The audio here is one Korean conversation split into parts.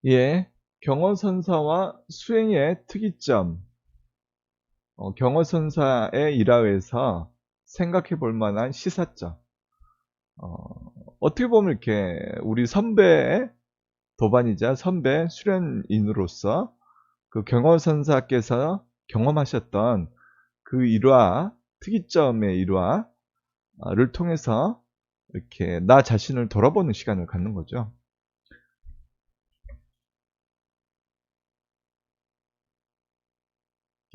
예, 경어선사와 수행의 특이점, 경어선사의 일화에서 생각해 볼 만한 시사점. 어떻게 보면 이렇게 우리 선배의 도반이자 선배 수련인으로서 그 경어선사께서 경험하셨던 그 일화, 특이점의 일화를 통해서 이렇게 나 자신을 돌아보는 시간을 갖는 거죠.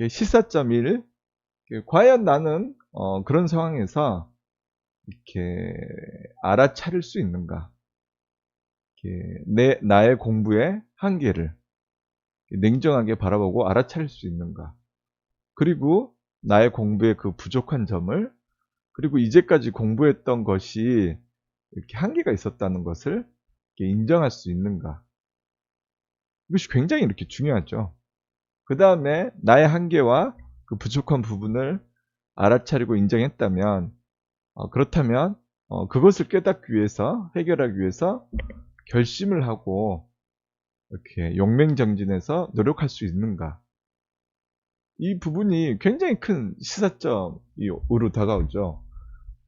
시사점 1, 과연 나는 그런 상황에서 이렇게 알아차릴 수 있는가? 나의 공부의 한계를 냉정하게 바라보고 알아차릴 수 있는가? 그리고 나의 공부의 그 부족한 점을, 그리고 이제까지 공부했던 것이 이렇게 한계가 있었다는 것을 이렇게 인정할 수 있는가? 이것이 굉장히 이렇게 중요하죠. 그 다음에 나의 한계와 그 부족한 부분을 알아차리고 인정했다면, 그렇다면 그것을 깨닫기 위해서, 해결하기 위해서 결심을 하고 이렇게 용맹정진해서 노력할 수 있는가? 이 부분이 굉장히 큰 시사점으로 다가오죠.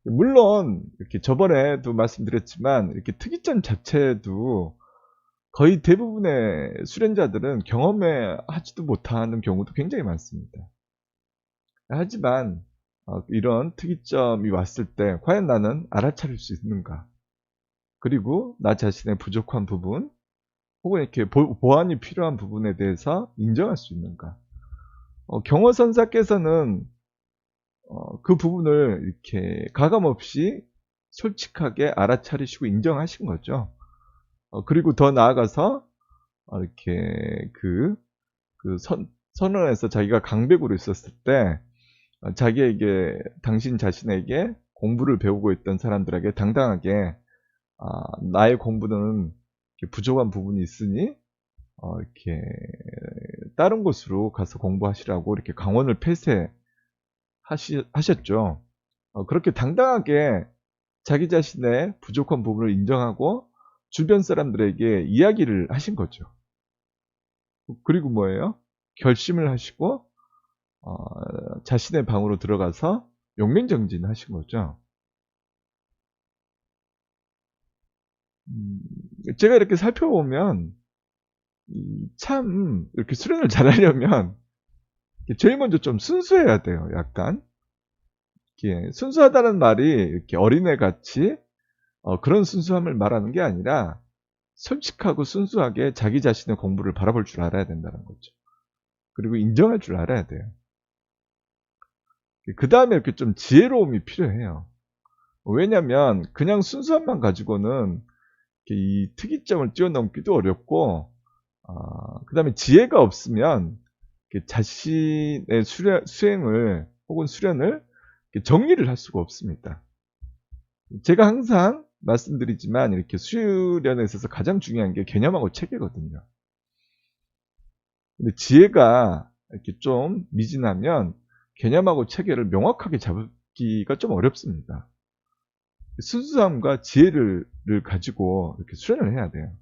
물론 이렇게 저번에도 말씀드렸지만 이렇게 특이점 자체도 거의 대부분의 수련자들은 경험해 하지도 못하는 경우도 굉장히 많습니다. 하지만 이런 특이점이 왔을 때 과연 나는 알아차릴 수 있는가? 그리고 나 자신의 부족한 부분, 혹은 이렇게 보완이 필요한 부분에 대해서 인정할 수 있는가? 경허선사께서는 그 부분을 이렇게 가감없이 솔직하게 알아차리시고 인정하신 거죠. 그리고 더 나아가서 이렇게 선언에서 자기가 강백으로 있었을 때 자기에게, 당신 자신에게 공부를 배우고 있던 사람들에게 당당하게 나의 공부는 부족한 부분이 있으니 이렇게 다른 곳으로 가서 공부하시라고 이렇게 강원을 폐쇄하셨죠. 그렇게 당당하게 자기 자신의 부족한 부분을 인정하고 주변 사람들에게 이야기를 하신 거죠. 그리고 뭐예요? 결심을 하시고 자신의 방으로 들어가서 용맹정진하신 거죠. 제가 이렇게 살펴보면 참 이렇게 수련을 잘하려면 제일 먼저 좀 순수해야 돼요. 약간 순수하다는 말이 이렇게 어린애같이 그런 순수함을 말하는 게 아니라 솔직하고 순수하게 자기 자신의 공부를 바라볼 줄 알아야 된다는 거죠. 그리고 인정할 줄 알아야 돼요. 그 다음에 이렇게 좀 지혜로움이 필요해요. 왜냐면 그냥 순수함만 가지고는 이 특이점을 뛰어넘기도 어렵고, 그 다음에 지혜가 없으면 자신의 수행을 혹은 수련을 정리를 할 수가 없습니다. 제가 항상 말씀드리지만 이렇게 수련에 있어서 가장 중요한 게 개념하고 체계거든요. 근데 지혜가 이렇게 좀 미진하면 개념하고 체계를 명확하게 잡기가 좀 어렵습니다. 순수함과 지혜를 가지고 이렇게 수련을 해야 돼요.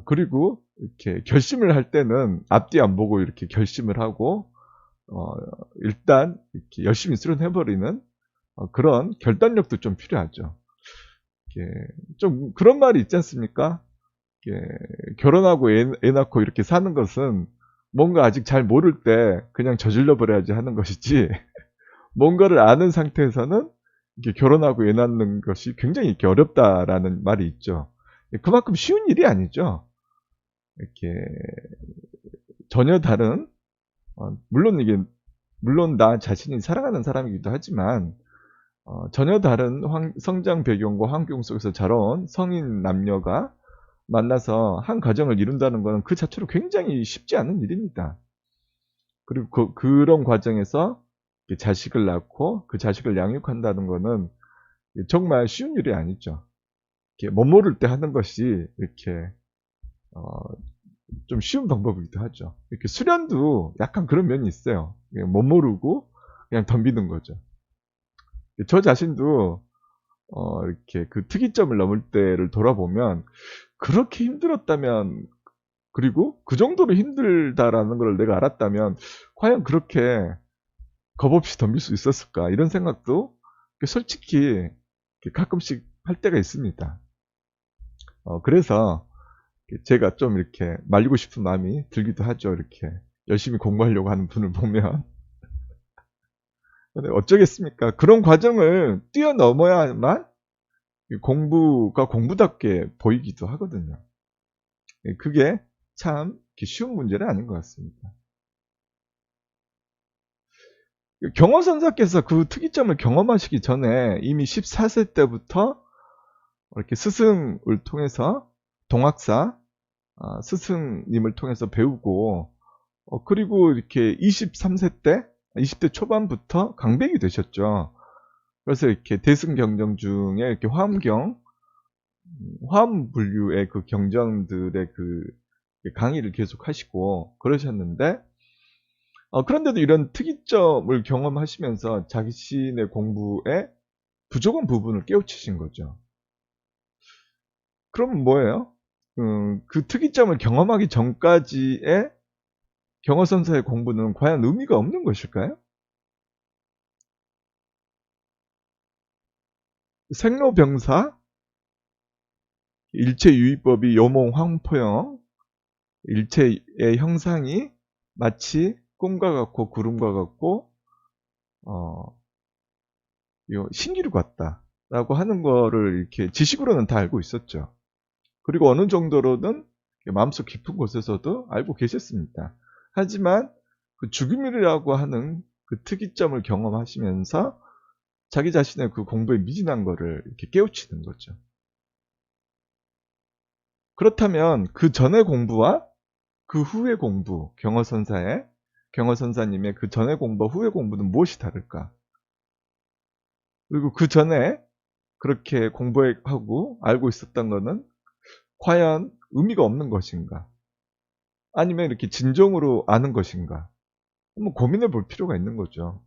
그리고 이렇게 결심을 할 때는 앞뒤 안 보고 이렇게 결심을 하고 일단 이렇게 열심히 수련해버리는 그런 결단력도 좀 필요하죠. 좀 그런 말이 있지 않습니까? 결혼하고 애 낳고 이렇게 사는 것은 뭔가 아직 잘 모를 때 그냥 저질러 버려야지 하는 것이지, 뭔가를 아는 상태에서는 이렇게 결혼하고 애 낳는 것이 굉장히 이렇게 어렵다라는 말이 있죠. 그만큼 쉬운 일이 아니죠. 이렇게 전혀 다른, 물론 나 자신이 사랑하는 사람이기도 하지만 전혀 다른 성장 배경과 환경 속에서 자라온 성인 남녀가 만나서 한 가정을 이룬다는 것은 그 자체로 굉장히 쉽지 않은 일입니다. 그리고 그런 과정에서 자식을 낳고 그 자식을 양육한다는 것은 정말 쉬운 일이 아니죠. 못 모를 때 하는 것이 이렇게 좀 쉬운 방법이기도 하죠. 이렇게 수련도 약간 그런 면이 있어요. 못 모르고 그냥 덤비는 거죠. 저 자신도 이렇게 그 특이점을 넘을 때를 돌아보면 그렇게 힘들었다면, 그리고 그 정도로 힘들다라는 걸 내가 알았다면 과연 그렇게 겁없이 덤빌 수 있었을까? 이런 생각도 솔직히 가끔씩 할 때가 있습니다. 그래서 제가 좀 이렇게 말리고 싶은 마음이 들기도 하죠. 이렇게 열심히 공부하려고 하는 분을 보면. 근데 어쩌겠습니까? 그런 과정을 뛰어넘어야만 공부가 공부답게 보이기도 하거든요. 그게 참 쉬운 문제는 아닌 것 같습니다. 경허선사께서 그 특이점을 경험하시기 전에 이미 14세 때부터 이렇게 스승을 통해서 동학사 스승님을 통해서 배우고 그리고 이렇게 23세 때 20대 초반부터 강백이 되셨죠. 그래서 이렇게 대승경정 중에 이렇게 화엄 분류의 그 경전들의 그 강의를 계속 하시고 그러셨는데 그런데도 이런 특이점을 경험하시면서 자신의 공부에 부족한 부분을 깨우치신 거죠. 그럼 뭐예요? 그 특이점을 경험하기 전까지의 경허선사의 공부는 과연 의미가 없는 것일까요? 생로병사, 일체유의법이 요몽황포형, 일체의 형상이 마치 꿈과 같고 구름과 같고 신기루 같다라고 하는 거를 이렇게 지식으로는 다 알고 있었죠. 그리고 어느 정도로는 마음속 깊은 곳에서도 알고 계셨습니다. 하지만 그 죽음이라고 하는 그 특이점을 경험하시면서 자기 자신의 그 공부에 미진한 거를 이렇게 깨우치는 거죠. 그렇다면 그 전의 공부와 그 후의 공부, 경허선사님의 그 전의 공부와 후의 공부는 무엇이 다를까? 그리고 그 전에 그렇게 공부하고 알고 있었던 것은 과연 의미가 없는 것인가? 아니면 이렇게 진정으로 아는 것인가? 한번 고민해 볼 필요가 있는 거죠.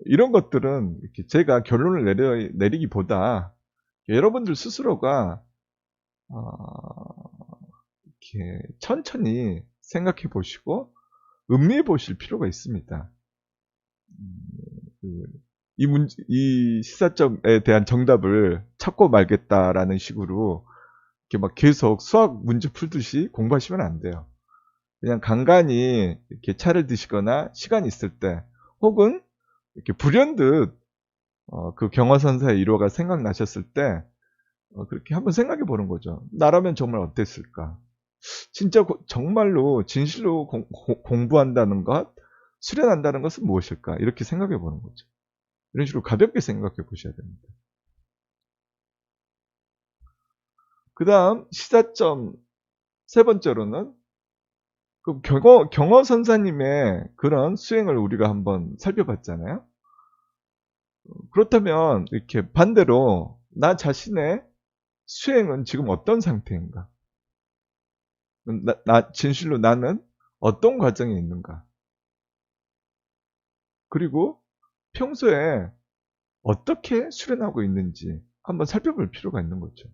이런 것들은 이렇게 제가 결론을 내리기보다 여러분들 스스로가 이렇게 천천히 생각해 보시고 음미해 보실 필요가 있습니다. 이 시사점에 대한 정답을 찾고 말겠다라는 식으로 이렇게 막 계속 수학 문제 풀듯이 공부하시면 안 돼요. 그냥 간간히 이렇게 차를 드시거나 시간이 있을 때 혹은 이렇게 불현듯 그 경허선사의 일화가 생각나셨을 때 그렇게 한번 생각해 보는 거죠. 나라면 정말 어땠을까? 진짜 정말로 진실로 공부한다는 것, 수련한다는 것은 무엇일까? 이렇게 생각해 보는 거죠. 이런 식으로 가볍게 생각해 보셔야 됩니다. 그 다음 시사점 세 번째로는 그 경허선사님의 그런 수행을 우리가 한번 살펴봤잖아요. 그렇다면 이렇게 반대로 나 자신의 수행은 지금 어떤 상태인가? 진실로 나는 어떤 과정에 있는가? 그리고 평소에 어떻게 수련하고 있는지 한번 살펴볼 필요가 있는 거죠.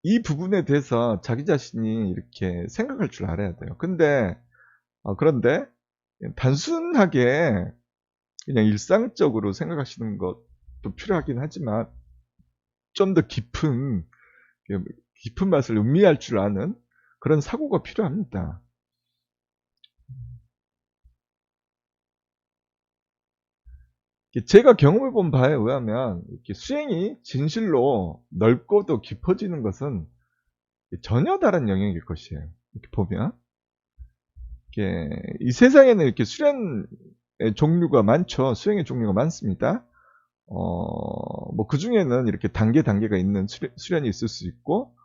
이 부분에 대해서 자기 자신이 이렇게 생각할 줄 알아야 돼요. 그런데 단순하게 그냥 일상적으로 생각하시는 것도 필요하긴 하지만 좀 더 깊은 맛을 음미할 줄 아는 그런 사고가 필요합니다. 제가 경험해본 바에 의하면 이렇게 수행이 진실로 넓고도 깊어지는 것은 전혀 다른 영역일 것이에요. 이렇게 보면 이 세상에는 이렇게 수련의 종류가 많죠. 수행의 종류가 많습니다. 뭐 그 중에는 이렇게 단계가 있는 수련이 있을 수 있고,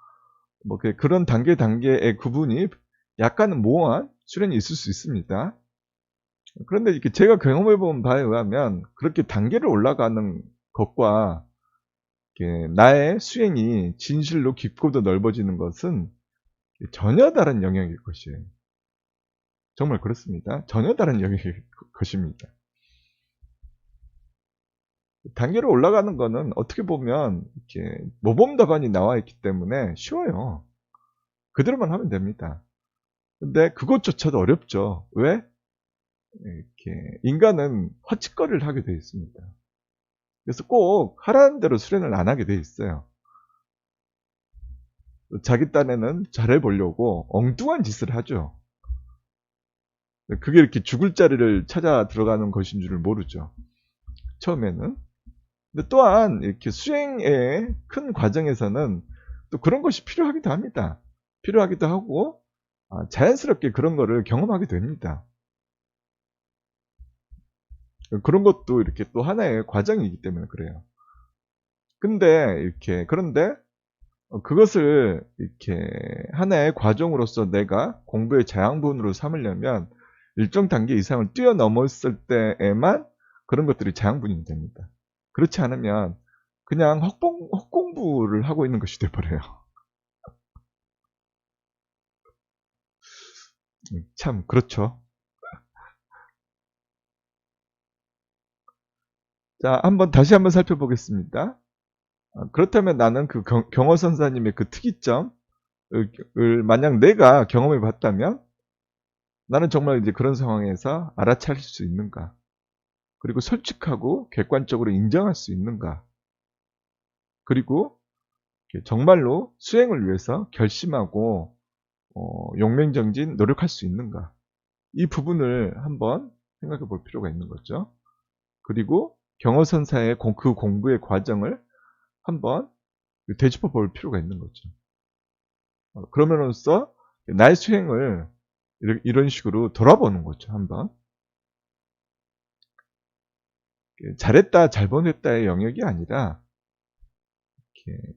뭐 그런 단계의 구분이 약간은 모호한 수련이 있을 수 있습니다. 그런데 이렇게 제가 경험해본 바에 의하면 그렇게 단계를 올라가는 것과 나의 수행이 진실로 깊고도 넓어지는 것은 전혀 다른 영역일 것이에요. 정말 그렇습니다. 전혀 다른 영역일 것입니다. 단계로 올라가는 거는 어떻게 보면 이렇게 모범 답안이 나와 있기 때문에 쉬워요. 그대로만 하면 됩니다. 근데 그것조차도 어렵죠. 왜? 이렇게 인간은 헛짓거리를 하게 되어 있습니다. 그래서 꼭 하라는 대로 수련을 안 하게 되어 있어요. 자기 딴에는 잘해보려고 엉뚱한 짓을 하죠. 그게 이렇게 죽을 자리를 찾아 들어가는 것인 줄 모르죠. 처음에는. 근데 또한 이렇게 수행의 큰 과정에서는 또 그런 것이 필요하기도 합니다. 필요하기도 하고 자연스럽게 그런 거를 경험하게 됩니다. 그런 것도 이렇게 또 하나의 과정이기 때문에 그래요. 그런데 그것을 이렇게 하나의 과정으로서 내가 공부의 자양분으로 삼으려면 일정 단계 이상을 뛰어넘었을 때에만 그런 것들이 자양분이 됩니다. 그렇지 않으면 그냥 헛공부를 하고 있는 것이 돼버려요. 참 그렇죠. 자, 다시 한번 살펴보겠습니다. 그렇다면 나는 그 경허선사님의 그 특이점을 만약 내가 경험해 봤다면 나는 정말 이제 그런 상황에서 알아차릴 수 있는가? 그리고 솔직하고 객관적으로 인정할 수 있는가? 그리고 정말로 수행을 위해서 결심하고 용맹정진 노력할 수 있는가? 이 부분을 한번 생각해 볼 필요가 있는 거죠. 그리고 경허선사의 그 공부의 과정을 한번 되짚어 볼 필요가 있는 거죠. 그러면서 나의 수행을 이런 식으로 돌아보는 거죠. 한번 잘했다 잘못했다의 영역이 아니라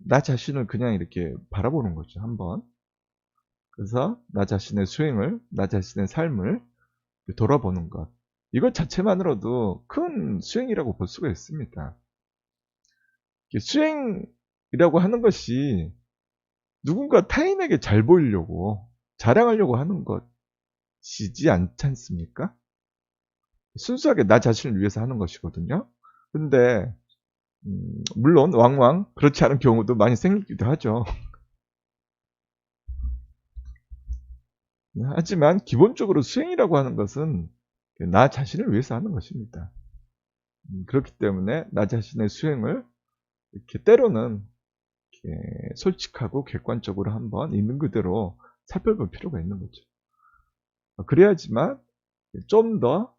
나 자신을 그냥 이렇게 바라보는 거죠. 한번 그래서 나 자신의 수행을 나 자신의 삶을 돌아보는 것 이것 자체만으로도 큰 수행이라고 볼 수가 있습니다. 수행이라고 하는 것이 누군가 타인에게 잘 보이려고 자랑하려고 하는 것이지 않지 않습니까? 순수하게 나 자신을 위해서 하는 것이거든요. 근데 물론 왕왕 그렇지 않은 경우도 많이 생기기도 하죠. 하지만 기본적으로 수행이라고 하는 것은 나 자신을 위해서 하는 것입니다. 그렇기 때문에 나 자신의 수행을 이렇게 때로는 이렇게 솔직하고 객관적으로 한번 있는 그대로 살펴볼 필요가 있는 거죠. 그래야지만 좀 더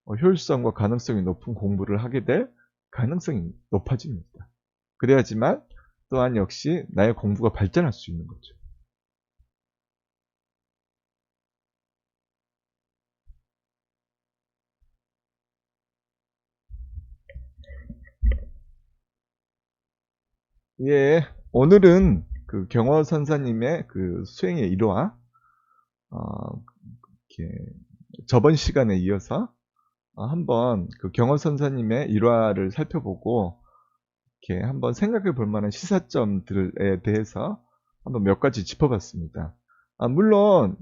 효율성과 가능성이 높은 공부를 하게 될 가능성이 높아집니다. 그래야지만 또한 역시 나의 공부가 발전할 수 있는 거죠. 예, 오늘은 그 경허선사님의 그 수행의 일화, 이렇게 저번 시간에 이어서 한번 그 경허선사님의 일화를 살펴보고 이렇게 한번 생각해 볼 만한 시사점들에 대해서 한번 몇 가지 짚어봤습니다. 물론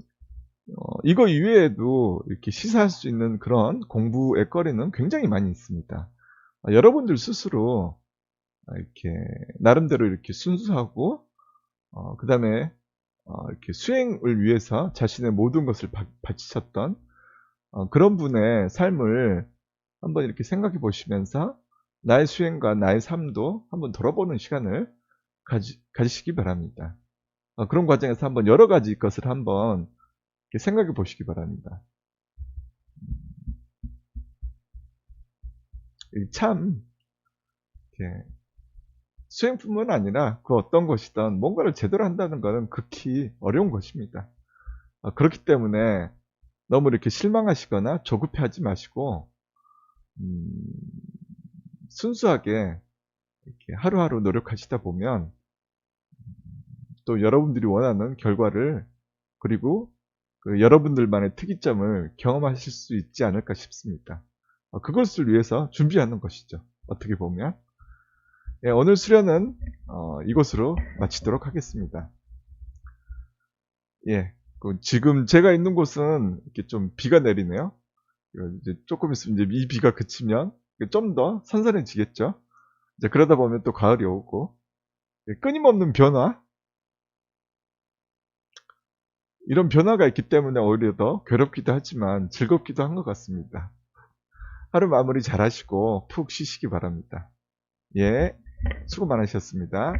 이거 이외에도 이렇게 시사할 수 있는 그런 공부의 거리는 굉장히 많이 있습니다. 여러분들 스스로 이렇게 나름대로 이렇게 순수하고 그 다음에 이렇게 수행을 위해서 자신의 모든 것을 바치셨던 그런 분의 삶을 한번 이렇게 생각해 보시면서 나의 수행과 나의 삶도 한번 돌아보는 시간을 가지시기 바랍니다. 그런 과정에서 한번 여러 가지 것을 한번 생각해 보시기 바랍니다. 참 수행뿐만 아니라 그 어떤 것이든 뭔가를 제대로 한다는 것은 극히 어려운 것입니다. 그렇기 때문에 너무 이렇게 실망하시거나 조급해하지 마시고 순수하게 이렇게 하루하루 노력하시다 보면 또 여러분들이 원하는 결과를 그리고 그 여러분들만의 특이점을 경험하실 수 있지 않을까 싶습니다. 그것을 위해서 준비하는 것이죠. 어떻게 보면 예, 오늘 수련은 이것으로 마치도록 하겠습니다. 예, 지금 제가 있는 곳은 이렇게 좀 비가 내리네요. 이제 조금 있으면 이제 이 비가 그치면 좀 더 선선해지겠죠. 이제 그러다 보면 또 가을이 오고, 끊임없는 변화, 이런 변화가 있기 때문에 오히려 더 괴롭기도 하지만 즐겁기도 한 것 같습니다. 하루 마무리 잘 하시고 푹 쉬시기 바랍니다. 예, 수고 많으셨습니다.